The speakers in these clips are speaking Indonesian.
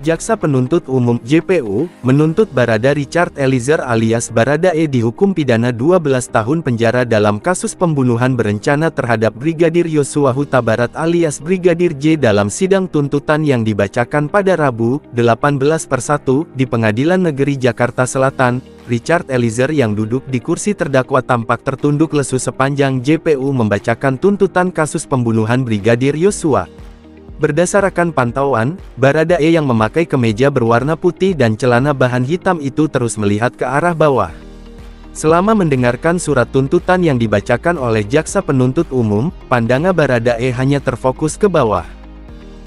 Jaksa Penuntut Umum (JPU) menuntut Barada Richard Eliezer alias Baradae dihukum pidana 12 tahun penjara dalam kasus pembunuhan berencana terhadap Brigadir Yosua Huta Barat alias Brigadir J dalam sidang tuntutan yang dibacakan pada Rabu, 18/1, di Pengadilan Negeri Jakarta Selatan. Richard Eliezer yang duduk di kursi terdakwa tampak tertunduk lesu sepanjang JPU membacakan tuntutan kasus pembunuhan Brigadir Yosua. Berdasarkan pantauan, Baradae yang memakai kemeja berwarna putih dan celana bahan hitam itu terus melihat ke arah bawah. Selama mendengarkan surat tuntutan yang dibacakan oleh Jaksa Penuntut Umum, pandangan Baradae hanya terfokus ke bawah.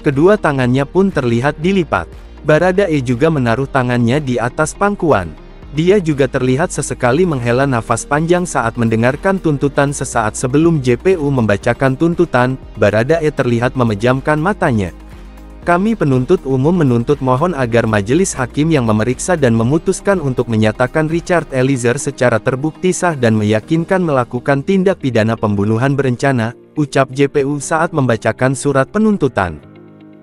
Kedua tangannya pun terlihat dilipat. Baradae juga menaruh tangannya di atas pangkuan. Dia juga terlihat sesekali menghela nafas panjang saat mendengarkan tuntutan. Sesaat sebelum JPU membacakan tuntutan, Baradae terlihat memejamkan matanya. Kami penuntut umum menuntut mohon agar majelis hakim yang memeriksa dan memutuskan untuk menyatakan Richard Eliezer secara terbukti sah dan meyakinkan melakukan tindak pidana pembunuhan berencana, ucap JPU saat membacakan surat penuntutan.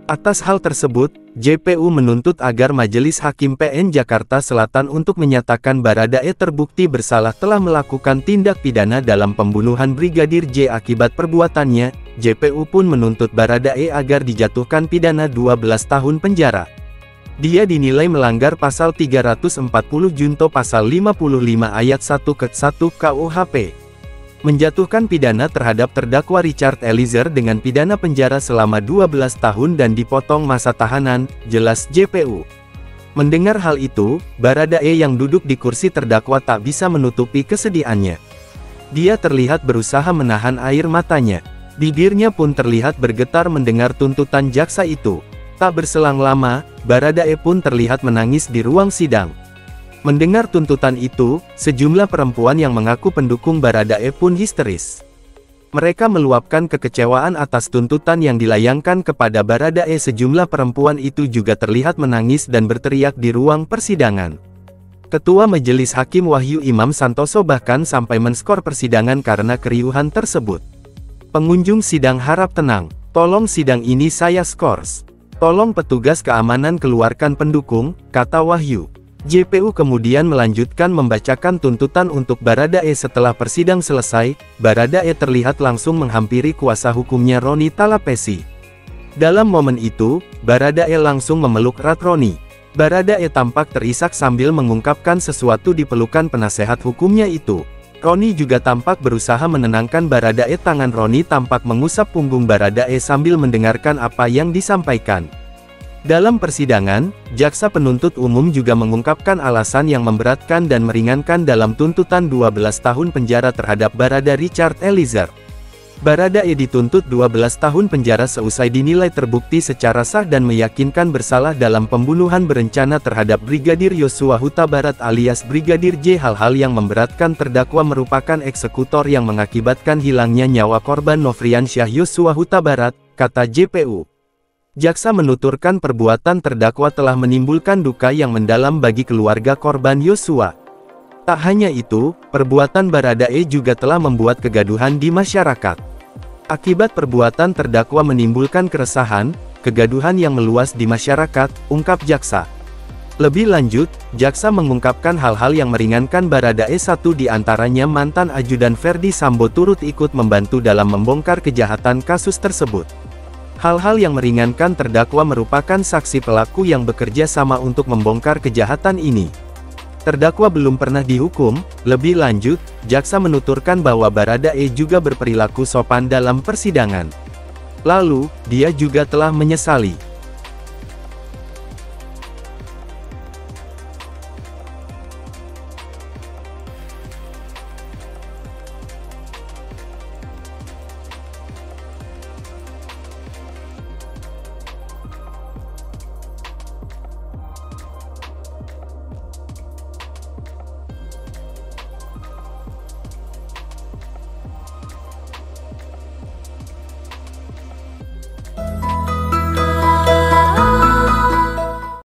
Atas hal tersebut, JPU menuntut agar Majelis Hakim PN Jakarta Selatan untuk menyatakan Baradae terbukti bersalah telah melakukan tindak pidana dalam pembunuhan Brigadir J akibat perbuatannya. JPU pun menuntut Baradae agar dijatuhkan pidana 12 tahun penjara. Dia dinilai melanggar pasal 340 junto pasal 55 ayat 1 ke 1 KUHP. Menjatuhkan pidana terhadap terdakwa Richard Eliezer dengan pidana penjara selama 12 tahun dan dipotong masa tahanan, jelas JPU. Mendengar hal itu, Baradae yang duduk di kursi terdakwa tak bisa menutupi kesedihannya. Dia terlihat berusaha menahan air matanya. Bibirnya pun terlihat bergetar mendengar tuntutan jaksa itu. Tak berselang lama, Baradae pun terlihat menangis di ruang sidang. Mendengar tuntutan itu, sejumlah perempuan yang mengaku pendukung Baradae pun histeris. Mereka meluapkan kekecewaan atas tuntutan yang dilayangkan kepada Baradae. Sejumlah perempuan itu juga terlihat menangis dan berteriak di ruang persidangan. Ketua Majelis Hakim Wahyu Imam Santoso bahkan sampai men-skor persidangan karena keriuhan tersebut. Pengunjung sidang harap tenang. Tolong sidang ini saya skors. Tolong petugas keamanan keluarkan pendukung, kata Wahyu. JPU kemudian melanjutkan membacakan tuntutan untuk Baradae. Setelah persidang selesai, Baradae terlihat langsung menghampiri kuasa hukumnya Roni Talapesi. Dalam momen itu, Baradae langsung memeluk erat Roni. Baradae tampak terisak sambil mengungkapkan sesuatu di pelukan penasehat hukumnya itu. Roni juga tampak berusaha menenangkan Baradae. Tangan Roni tampak mengusap punggung Baradae sambil mendengarkan apa yang disampaikan. Dalam persidangan, Jaksa Penuntut Umum juga mengungkapkan alasan yang memberatkan dan meringankan dalam tuntutan 12 tahun penjara terhadap Barada Richard Eliezer. Baradae dituntut 12 tahun penjara seusai dinilai terbukti secara sah dan meyakinkan bersalah dalam pembunuhan berencana terhadap Brigadir Yosua Huta Barat alias Brigadir J. Hal-hal yang memberatkan terdakwa merupakan eksekutor yang mengakibatkan hilangnya nyawa korban Nofriansyah Yosua Huta Barat, kata JPU. Jaksa menuturkan perbuatan terdakwa telah menimbulkan duka yang mendalam bagi keluarga korban Yosua. Tak hanya itu, perbuatan Baradae juga telah membuat kegaduhan di masyarakat. Akibat perbuatan terdakwa menimbulkan keresahan, kegaduhan yang meluas di masyarakat, ungkap jaksa. Lebih lanjut, jaksa mengungkapkan hal-hal yang meringankan Baradae. Satu di antaranya mantan ajudan Ferdi Sambo turut ikut membantu dalam membongkar kejahatan kasus tersebut. Hal-hal yang meringankan terdakwa merupakan saksi pelaku yang bekerja sama untuk membongkar kejahatan ini. Terdakwa belum pernah dihukum. Lebih lanjut, jaksa menuturkan bahwa Baradae juga berperilaku sopan dalam persidangan. Lalu, dia juga telah menyesali